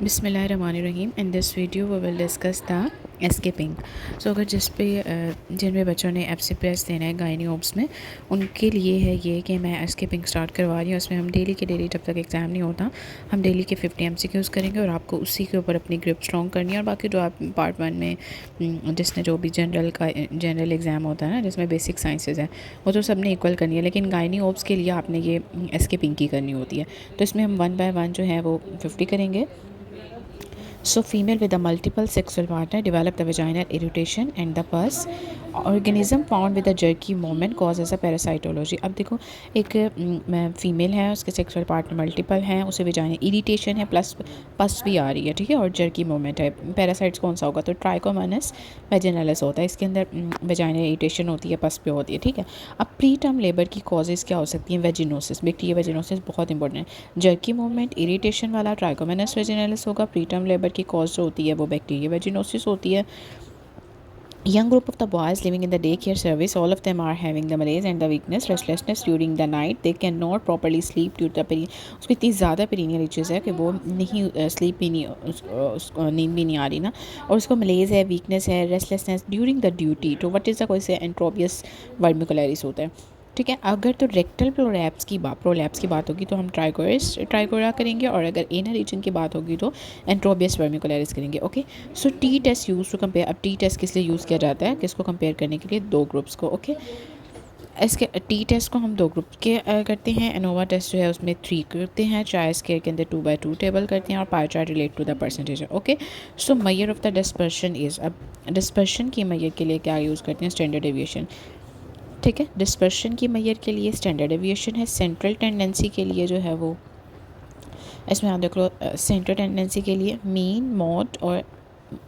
बिस्मिल्लाहिर्रहमानिर्रहीम। In this video we will discuss the escaping. So अगर जिन भी बच्चों ने एफसी प्रेस देना है गायनी ओप्स में, उनके लिए है ये कि मैं एस्केपिंग स्टार्ट करवा रही हूँ। इसमें हम डेली के डेली, जब तक एग्ज़ाम नहीं होता, हम डेली के 50 MCQs करेंगे और आपको उसी के ऊपर अपनी ग्रिप स्ट्रॉन्ग करनी है। और बाकी जो आप पार्ट 1 में जिसने जो भी जनरल एग्ज़ाम होता है ना, जिसमें बेसिक साइंसेज है, वो तो सब ने इक्वल करनी है, लेकिन गायनी ओप्स के लिए आपने ये एस्केपिंग की करनी होती है। तो इसमें हम 1 बाय 1 जो है वो 50 करेंगे। So female with a multiple sexual partner develop the vaginal irritation and the pus. Organism found with a jerky movement causes a parasitology. अब देखो, एक फीमेल है, उसके सेक्सुअल पार्टनर मल्टीपल हैं, उसे वेजाइनल इरिटेशन है प्लस पस भी आ रही है, ठीक है, और जर्की मूवमेंट है। पैरासाइट्स कौन सा होगा? तो ट्राइकोमोनास वेजिनलिस होता है। इसके अंदर वेजाइनल इरिटेशन होती है, पस भी होती है, ठीक है। अब प्री टर्म लेबर की कॉजेज़ क्या हो सकती हैं? वेजिनोसिस, बैक्टीरिया वेजिनोसिस बहुत इंपॉर्टेंट है। जर्की मूवमेंट इरिटेशन वाला ट्राइकोमोनास वेजिनलिस होगा। प्री टर्म लेबर की कॉज जो होती है वो बैक्टीरिया वेजिनोसिस होती है। Young group of the boys living in the daycare service, all of them are having the malaise and the weakness, restlessness during the night. They cannot properly sleep due to the उसको इतनी ज़्यादा perennial issues है कि वो नहीं sleep भी नहीं, उसको नींद भी नहीं आ रही ना, और उसको मलेज है, वीकनेस है, रेस्टलेसनेस ड्यूरिंग द ड्यूटी। तो व्हाट इज़ द कोई से एंट्रोपियस वर्मिकुलरिस होता है, ठीक है। अगर तो रेक्टल प्रोलैप्स की बात होगी तो हम ट्राइकोरा करेंगे, और अगर एनल रीजन की बात होगी तो एंट्रोबियस वर्मिकुलरिस करेंगे। Okay, so T test use to compare. अब टी टेस्ट किस लिए यूज़ किया जाता है? किसको कंपेयर करने के लिए? दो ग्रुप्स को। ओके, इसके टी टेस्ट को हम दो ग्रुप के करते हैं। एनोवा टेस्ट जो है उसमें 3 करते हैं। चाय स्केयर के अंदर 2/2 टेबल करते हैं, और pie chart relate to the percentage. Okay, so measure of the dispersion is, अब डिस्पर्शन की मेजर के लिए क्या यूज़ करते हैं? स्टैंडर्ड डेविएशन, ठीक है। डिस्पर्शन की मेजर के लिए स्टैंडर्ड डेविएशन है। सेंट्रल टेंडेंसी के लिए जो है वो, इसमें आप देख लो, सेंट्रल टेंडेंसी के लिए मीन, मॉड और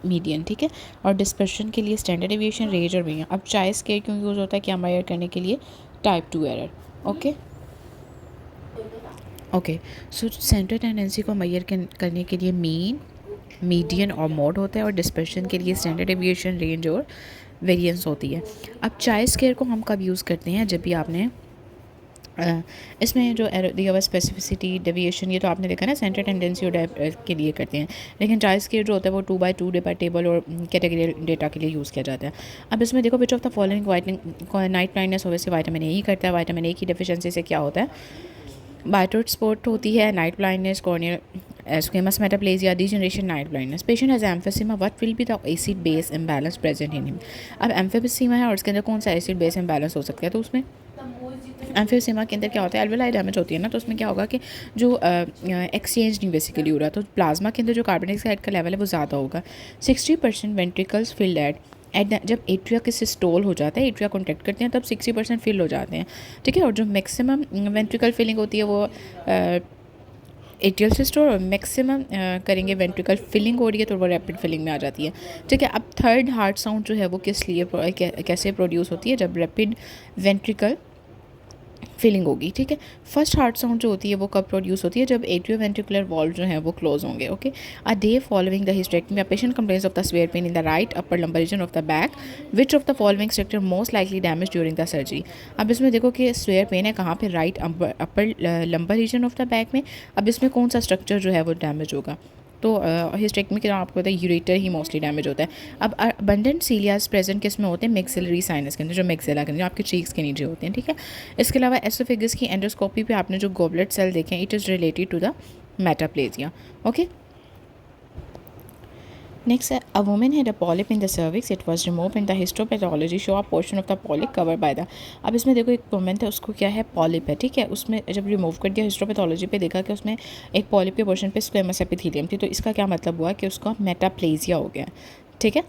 मीडियन, ठीक है। और डिस्पर्शन के लिए स्टैंडर्ड डेविएशन, रेंज और मीडियन। अब चाय स्केयर क्यों यूज़ होता है? क्या मेजर करने के लिए? Type 2 error. ओके, सो सेंट्रल टेंडेंसी को मेजर करने के लिए मीन, मीडियन और मोड होता है, और डिस्पर्शन के लिए स्टैंडर्ड डेविएशन, रेंज और वेरिएंस होती है। अब चाय स्केयर को हम कब यूज़ करते हैं? जब भी आपने इसमें जो एरर दिया हुआ स्पेसिफिसिटी, डेविएशन, ये तो आपने देखा ना, सेंट्रल टेंडेंसी और के लिए करते हैं, लेकिन चाय स्केयर जो होता है वो 2/2 डेटा टेबल और कैटेगरी डेटा के लिए यूज़ किया जाता है। अब इसमें देखो, which of the following night blindness ओवैसे विटामिन ए ही करता है। विटामिन ए की डेफिशिएंसी से क्या होता है? बायटोट स्पॉट होती है, night blindness, corneal squamous metaplasia, degeneration, night blindness. Patient has emphysema, what will be the acid base imbalance present in him. अब एम्फीसीमा है और उसके अंदर कौन सा एसिड बेस इम्बैलेंस हो सकता है? तो उसमें एम्फीसीमा के अंदर क्या होता है? एल्वेलाई डैमेज होती है ना, तो उसमें क्या होगा कि जो एक्सचेंज नहीं बेसिकली हो रहा, तो प्लाज्मा के अंदर जो कार्बन डाइऑक्साइड का लेवल है वो ज़्यादा होगा। 60% वेंट्रिकल्स फिल्ड जब एट्रिया के सिस्टोल हो जाता है, एट्रिया कॉन्ट्रैक्ट करते हैं, तब 60% फिल हो जाते हैं, ठीक है। और जो मैक्सिमम वेंट्रिकल फिलिंग होती है वो एट्रियल सिस्टोल, और मैक्सिमम करेंगे वेंट्रिकल फिलिंग हो रही है तो वो रैपिड फिलिंग में आ जाती है, ठीक है। अब थर्ड हार्ट साउंड जो है वो किस लिए कैसे प्रोड्यूस होती है? जब रैपिड वेंट्रिकल फीलिंग होगी, ठीक है। फर्स्ट हार्ट साउंड जो होती है वो कब प्रोड्यूस होती है? जब एट्रियोवेंट्रिकुलर वॉल्व जो है वो क्लोज होंगे। Okay, a day following the hysterectomy, patient complains of the severe pain in the right upper lumbar region of the back. Which of the following structure most likely damage during the surgery. अब इसमें देखो कि severe pain है कहाँ पे? Right upper lumbar region of the back में। अब इसमें कौन सा स्ट्रक्चर जो है वो डैमेज होगा? तो हिस्टेक्टमी के आपको पता है यूरेटर ही मोस्टली डैमेज होता है। अब अबंडेंट सीलियाज प्रेजेंट किस में होते हैं? मैक्सिलरी साइनस के अंदर, जो मैक्सिला के अंदर, जो आपके चीक्स के नीचे होते हैं, ठीक है। इसके अलावा एसोफेगस की एंडोस्कोपी पे आपने जो गोबलेट सेल देखे हैं, it is related to the metaplasia. Okay, next, a woman had a polyp in the cervix. It was removed in the histopathology. Show a portion of the polyp covered by the. अब इसमें देखो, एक women था, उसको क्या है? Polyp है, ठीक है। उसमें जब रिमूव कर दिया, हिस्टोपैथोलॉजी पे देखा कि उसमें एक पॉलिप के पोर्शन पे स्क्वेमस एपिथेलियम थी, तो इसका क्या मतलब हुआ? कि उसका मेटाप्लेजिया हो गया, ठीक है।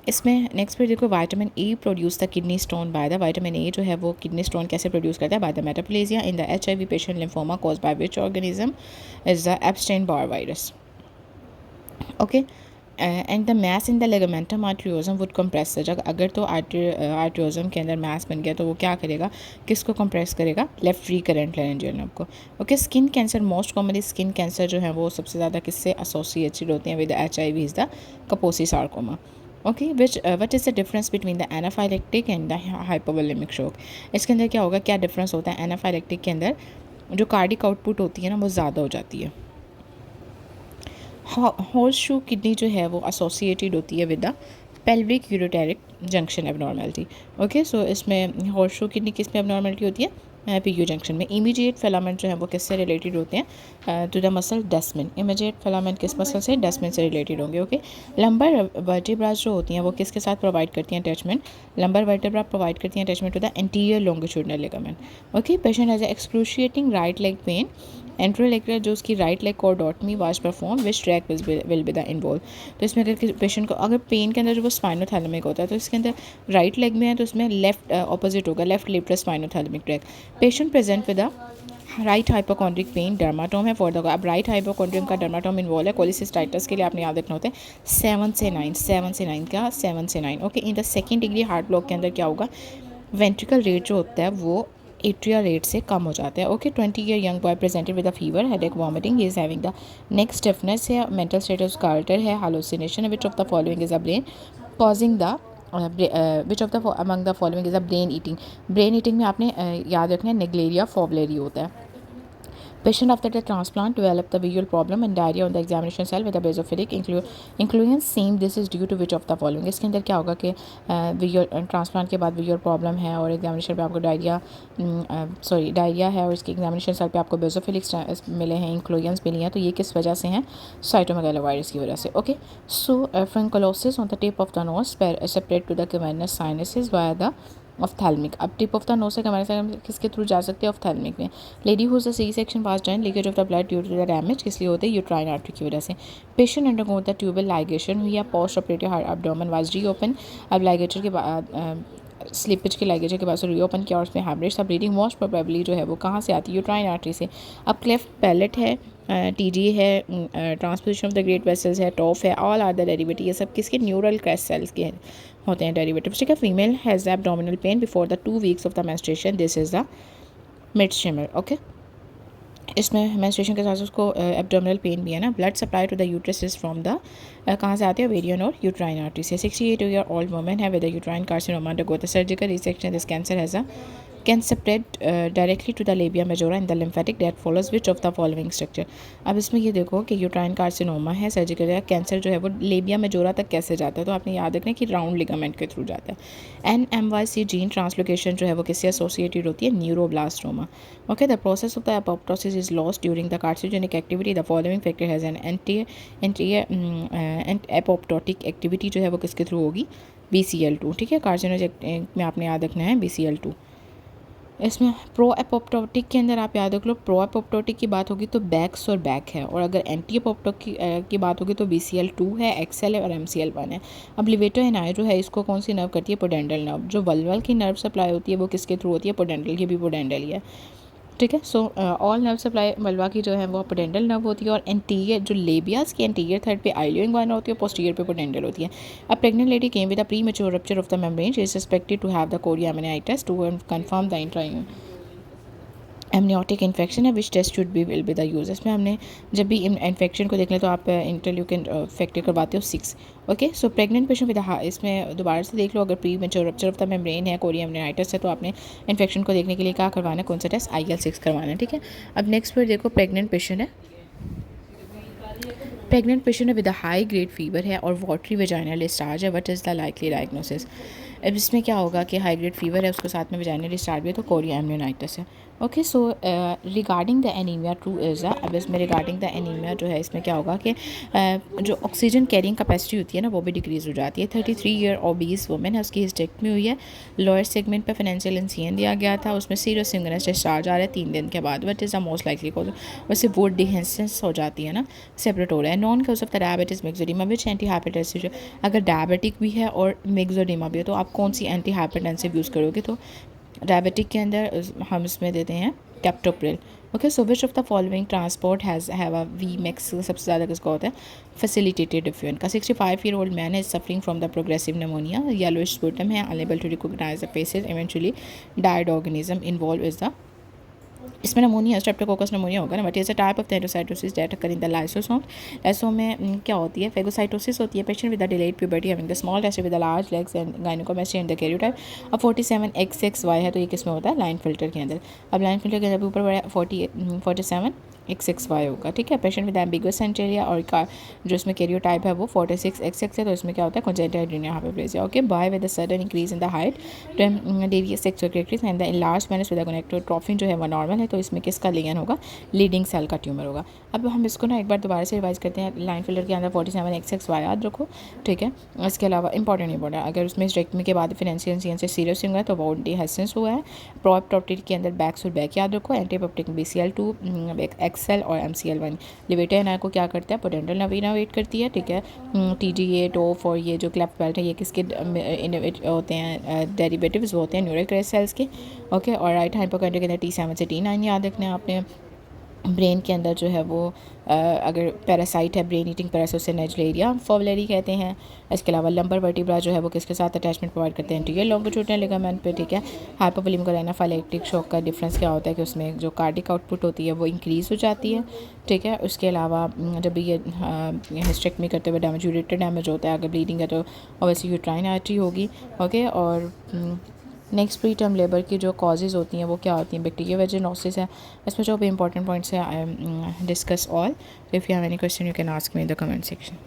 इसमें नेक्स्ट पे देखो, vitamin A produce the kidney stone by the. Vitamin A जो है वो किडनी स्टोन कैसे प्रोड्यूस करता है? By the metaplasia in the HIV patient lymphoma cause by which organism is the Epstein Barr virus. Okay, and the mass in the ligamentum arteriosum would compress. जब अगर तो आर्टियोजम के अंदर मैस बन गया तो वो क्या करेगा? किसको कंप्रेस करेगा? लेफ्ट रिकरेंट लैरिंजियल नर्व को। Okay, skin cancer, most commonly skin cancer जो है वो सबसे ज़्यादा किससे एसोसिएटेड होते हैं? With HIV is the Kaposi sarcoma. Okay, what is the difference between the anaphylactic and the hypovolemic shock. इसके अंदर क्या होगा? क्या डिफरेंस होता है? एनाफाइलेक्टिक के अंदर जो कार्डिक आउटपुट होती है ना वो ज़्यादा हो जाती है, हॉर्स शू किडनी जो है वो एसोसिएटेड होती है with the pelvic ureteric junction abnormality. Okay, so इसमें हॉर्स शू किडनी किस में एबनॉर्मेलिटी होती है? PU जंक्शन में। इमीडिएट फिलामेंट जो है वो किससे रिलेटेड होते हैं? To the muscle desmin. इमीडिएट फिलामेंट किस मसल से? डेस्मिन से रिलेटेड होंगे। ओके, लंबर वर्टिब्रास जो होती हैं वो किसके साथ प्रोवाइड करती हैं अटैचमेंट? लंबर वर्टिब्रा प्रोवाइड करती हैं attachment to the anterior longitudinal ligament. Okay, patient has excruciating right leg pain anterolateral जो उसकी right leg cordotomy was perform which tract will be the involve. तो इसमें अगर पेशेंट को अगर पेन के अंदर जो वो स्पाइनोथैलेमिक होता है तो इसके अंदर राइट लेग में है तो उसमें लेफ्ट ऑपोजिट होगा, left lateral spinothalamic tract. Patient present with right hypochondriac pain dermatome है फॉर द अब राइट हाइपोकॉन्ड्रियम का डर्माटोम इन्वॉल्व है। कोलिसिस्टाइटिस के लिए आपने याद रखना होता है 7 से 9 okay. In the second degree heart block के अंदर क्या होगा? वेंट्रिकल रेट जो होता है वो एट्रिया रेट से कम हो जाता है। Okay, 20 year young boy presented with a fever, headache, vomiting, he is having the neck stiffness है, मेंटल स्टेटस कार्टर है, hallucination, which of the following is a brain causing the which of the among the following is a brain eating. Brain eating में आपने याद रखना है नेग्लेरिया फॉवलेरी होता है। Patient after the transplant developed the visual problem and diarrhea on the examination cell with a basophilic inclusion same this is due to which of the following। इसके अंदर क्या होगा कि विजुअल ट्रांसप्लांट के बाद विजुअल प्रॉब्लम है और examination पे आपको डायरिया है और इसके एग्जामिनेशन सेल पे आपको बेसोफिलिक्स मिले हैं, इंक्लूजन्स मिली हैं। तो ये किस वजह से हैं? साइटोमेगालोवायरस की वजह से। Okay, so furunculosis on the tip of the nose separate to the cavernous sinuses via the ophthalmic. अब टिप ऑफ द नोज से कैवर्नस किसके थ्रू जा सकते हैं? ऑफ्थैल्मिक में। Lady whose the C section pass done leakage of the blood due to the damage किस लिए होते हैं? यूट्राइन आर्टरी की वजह से। Patient undergo the tubal ligation हुई है, post operative hard abdomen was reopen. अब लाइगेचर के बाद स्लिपेज के लाइगेचर के बाद से रीओपन किया और उसमें हैमरेज था। ब्लीडिंग मोस्ट प्रोबेबली जो है वो कहाँ से आती है? यूट्राइन आर्टरी से। अब क्लेफ्ट पैलेट है, TG है, transposition of the great vessels है, टॉफ है, ऑल आर द डेरिवेटिव, ये सब किसके? न्यूरल क्रैश सेल्स के होते हैं डेरिवेटिव। ठीक है, female has abdominal pain before the 2 weeks of the menstruation, this is the mid शिमर। ओके, इसमें मेंस्ट्रुएशन के साथ उसको एब्डोमिनल पेन भी है ना। Blood supply to the uterus is from the कहाँ से आते हैं? ओवेरियन और यूट्राइन आर्टरी से। 68 ईयर ओल्ड वुमन है with uterine carcinoma undergo the surgical resection, this cancer has a can spread directly to the labia majora and the lymphatic that follows which of the following structure। अब इसमें ये देखो कि uterine carcinoma है, surgical या cancer जो है वो लेबिया मेजोरा तक कैसे जाता है? तो आपने याद रखना है कि राउंड लिगामेंट के थ्रू जाता है। NMYC जीन ट्रांसलोकेशन जो है वो किससे एसोसिएटेड होती है? Neuroblastoma. Okay, the process of the apoptosis is lost during the carcinogenic activity, the following factor has an apoptotic activity जो है वो किसके थ्रू होगी? BCL2। ठीक है, कार्सिनोजेनिक में आपने याद रखना है BCL2। इसमें प्रो एपोप्टोटिक के अंदर आप याद रख लो, प्रो एपोप्टोटिक की बात होगी तो बैक्स और बैक है, और अगर एंटी एपोप्टोटिक की बात होगी तो BCL2 है, XL है और MCL1 है। अब लिवेटो एनाई जो है इसको कौन सी नर्व करती है? Pudendal nerve. जो वल्वल की नर्व सप्लाई होती है वो किसके थ्रू होती है? पोडेंडल की भी पोडेंडल ही है। ठीक है, so all nerve supply vulva की जो है वो पोडेंडल नर्व होती है और एंटीरियर जो लेबियास की एंटीरियर थर्ड पे आइलियोइंग वाइन होती है, पोस्टीरियर पे पोडेंडल होती है। अब pregnant lady came with a premature rupture of the membrane, she is suspected to have the chorioamnionitis to confirm the intrauterine amniotic infection है, which test should be will be the use. इसमें हमने जब भी infection को देख लें तो आप इंटरल्यूकिन फैक्टर करवाते हो 6। Okay, so pregnant patient with इसमें दोबारा से देख लो, अगर pre mature rupture of the membrane है, कोरिया एमनाइटिस है, तो आपने इन्फेक्शन को देखने के लिए क्या करवाना है? कौन सा टेस्ट? IL-6 करवाना है। ठीक है, अब नेक्स्ट पर देखो, प्रेग्नेंट पेशेंट है, pregnant patient with a high grade fever है और वाटरी वेजाइनल डिस्चार्ज है, what is the likely diagnosis. अब इसमें क्या होगा कि हाई ग्रेड फीवर है, उसके साथ में वेजाइनल डिस्चार्ज भी है, तो कोरिया एमनाइटिस है। Okay, so regarding the anaemia true is अब इसमें रिगार्डिंग द एनीमिया जो है इसमें क्या होगा कि जो ऑक्सीजन कैरिंग कैपेसिटी होती है ना वो भी डिक्रीज़ हो जाती है। 33 ईयर ओबीस वुमेन है, उसकी हिस्टेक्टमी हुई है, लोअर सेगमेंट पे फाइनेंशियल इंसियन दिया गया था, उसमें सीरियस सिंगनस डिस्चार्ज आ रहा है 3 दिन के बाद, what is the most likely cause? वैसे वो डिहेंसेंस हो जाती है ना, सेपरेट हो रहा है। Known cause of the diabetes myxoedema which antihypertensive, अगर डायबिटिक भी है और मिक्सोडीमा भी है तो आप कौन सी एंटी हाइपरटेंसिव यूज़ करोगे? तो डायबिटिक के अंदर हम इसमें देते हैं captopril. Okay, so which of the following transport have a VMAX सबसे ज़्यादा किसका होता है? फैसिलिटेटेड डिफ्यूजन का। 65 year old man is suffering from the progressive pneumonia, yellowish sputum है, unable to recognise the faces, eventually died organism involve is the, इसमें pneumonia streptococcus pneumonia होगा ना, but is a type of थैरोसाइटोसिस that occur in the lysosome. Lysosome में क्या होती है? Phagocytosis होती है। Patient with the delayed puberty having the small test with the large legs and gynaecomastia and the karyotype. अब 47XXY है तो ये किस में होता है? लाइन फिल्टर के अंदर। अब लाइन फिल्टर के अंदर ऊपर बढ़ा 47 XXY होगा, ठीक है। पेशेंट विद एम्बिगुअस सेंटेरिया और जो इसमें कैरियो टाइप है वो 46XX है, तो इसमें क्या होता है congenital adrenal hyperplasia. Okay, boy with the sudden increase in the height devious sexual characteristics and the enlarge penis with gonadotrophin जो है वो नॉर्मल है, तो इसमें किसका लिगन होगा, लीडिंग सेल का ट्यूमर होगा। अब हम इसको ना एक बार दोबारा से रिवाइज करते हैं। लाइन फिलर के अंदर 47XXY याद रखो, ठीक है। इसके अलावा इंपॉर्टेंट अगर उसमें स्ट्रेक्टमी के बाद फिनेंशियल से सीरियस हुआ है तो वो डिहेसेंस हुआ है। प्रोप्टोप्टिक के अंदर बैक्स और बैक याद रखो। एंटीप्रोप्टिक BCL2 XL और MCL1। लिवेटर एनाय को क्या करता है, पोटेंशियल नवीनावेट करती है, ठीक है। TG8 OF और ये जो क्लेफ्ट बेल्ट है ये किसके होते हैं, डेरिवेटिव्स वो होते हैं न्यूरल सेल्स के। ओके, और राइट हाइपोकॉन्ड्रिया के अंदर T7 से T9 याद रखना है आपने। ब्रेन के अंदर जो है वो अगर पैरासाइट है ब्रेन ईटिंग पैरासाइट से नेजलेरिया फॉवलेरी कहते हैं। इसके अलावा लंबर वर्टिब्रा जो है वो किसके साथ अटैचमेंट प्रोवाइड करते हैं, एंटीरियर लॉन्गिट्यूडिनल लिगामेंट पे, ठीक है। हाइपोवोलेमिक एनाफाइलेक्टिक शॉक का डिफरेंस क्या होता है कि उसमें जो कार्डिक आउटपुट होती है वो इंक्रीज़ हो जाती है, ठीक है। उसके अलावा जब भी ये हिस्टेक्टमी करते हुए डैमेज यूरेटर डैमेज होता है, अगर ब्लीडिंग है तो ऑब्वियसली यूट्राइन आर्टरी होगी। ओके, और नेक्स्ट प्री टर्म लेबर की जो कॉजेज़ होती हैं वो क्या होती हैं, बैक्टीरिया वेजिनोसिस है। इसमें जो भी इंपॉर्टेंट पॉइंट्स हैं I discuss all. If you have any question you can ask me in the comment section.